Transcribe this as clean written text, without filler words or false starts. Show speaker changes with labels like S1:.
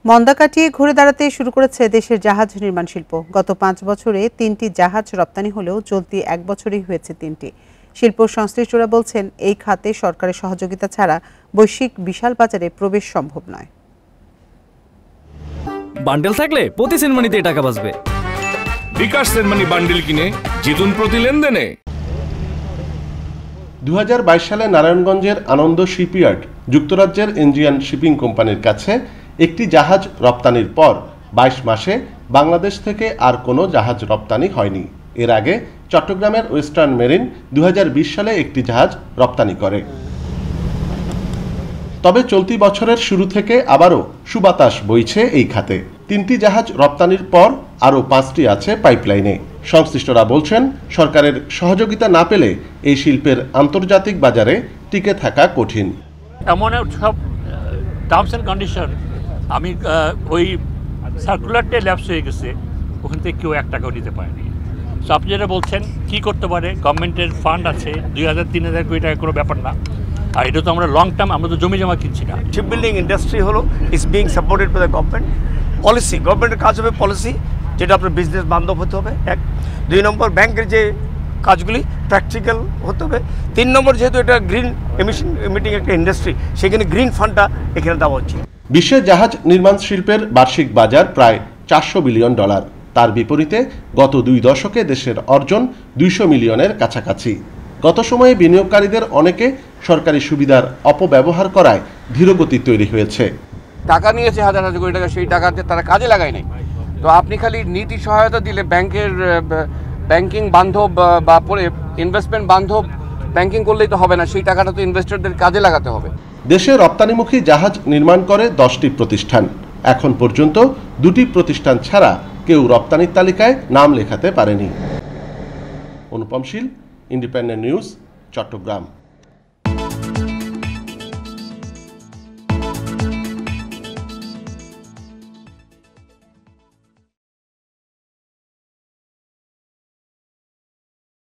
S1: মন্দা কাটিয়ে ঘুরে দাঁড়াতে শুরু করেছে দেশের জাহাজ নির্মাণ শিল্প। গত 5 বছরে 3টি জাহাজ রপ্তানি হলেও চলতি 1 বছরেই হয়েছে 3টি। শিল্প সংশ্লিষ্টরা বলছেন, এই খাতে সরকারের সহযোগিতা ছাড়া বৈশ্বিক বিশাল বাজারে প্রবেশ সম্ভব নয়।
S2: বান্ডেল থাকলে প্রতি সেনমানিতে টাকা বাঁচবে।
S3: বিকাশ সেনমানি বান্ডেল কিনে জিতুন প্রতি লেনদেনে।
S4: 2022 সালে নারায়ণগঞ্জের আনন্দ শিপইয়ার্ড যুক্তরাজ্যের এনজিয়ান শিপিং কোম্পানির কাছে একটি জাহাজ রপ্তানির পর 22 মাসে বাংলাদেশ থেকে আর কোনো জাহাজ রপ্তানি হয়নি। এর আগে চট্টগ্রামের ওয়েস্টার্ন মেরিন 2020 সালে একটি জাহাজ রপ্তানি করে। তবে চলতি বছরের শুরু থেকে আবারও সুবাতাস বইছে এই খাতে। 3টি জাহাজ রপ্তানির পর আরও 5টি আছে পাইপলাইনে। সংশ্লিষ্টরা বলছেন, সরকারের সহযোগিতা না পেলে এই শিল্পের আন্তর্জাতিক বাজারে টিকে থাকা কঠিন।
S5: এমন সব টার্মস অ্যান্ড কন্ডিশন আমি ওই সার্কুলারটা ল্যাপস হয়ে গেছে, ওখান থেকে কেউ 1 টাকাও নিতে পারেনি। সো আপনি যেটা বলছেন কী করতে পারে, গভর্নমেন্টের ফান্ড আছে 2000-3000 কোটি টাকা কোনো ব্যাপার না। আর এটা তো আমরা লং টার্ম, আমরা তো জমি জমা কিনছি না।
S6: শিপ বিল্ডিং ইন্ডাস্ট্রি হলো is being supported by the government policy. গভর্নমেন্টের কাজ হবে পলিসি, যেটা আপনার বিজনেস বান্ধব হতে হবে। 2 নম্বর ব্যাংকের যে কাজগুলি প্র্যাকটিক্যাল হতে হবে। 3 নম্বর যেহেতু এটা গ্রিন এমিটিং একটা ইন্ডাস্ট্রি, সেখানে গ্রিন ফান্ডটা এখানে দেওয়া উচিত।
S4: বিশ্বে জাহাজ নির্মাণ শিল্পের বার্ষিক বাজার প্রায় $400 বিলিয়ন। তার বিপরীতে গত 2 দশকে দেশের অর্জন 200 মিলিয়নের কাছাকাছি। গত সময়ে বিনিয়োগকারীদের অনেকে সরকারি সুবিধার অপব্যবহার করায় ধীরগতি তৈরি হয়েছে।
S7: টাকা নিয়েছে হাজার হাজার কোটি টাকা, সেই টাকাতে তারা কাজে লাগায় নাই। তো আপনি খালি নীতি সহায়তা দিলে ব্যাংকিং বান্ধব বা পরে ইনভেস্টমেন্ট বান্ধব ব্যাংকিং করলেই তো হবে না, সেই টাকাটা তো ইনভেস্টরদের কাজে লাগাতে হবে। দেশে
S4: রপ্তানিমুখী জাহাজ নির্মাণ করে 10টি প্রতিষ্ঠান। এখন পর্যন্ত 2টি প্রতিষ্ঠান ছাড়া কেউ রপ্তানির তালিকায় নাম লেখাতে পারেনি। অনুপম শীল, ইন্ডিপেন্ডেন্ট নিউজ, চট্টগ্রাম।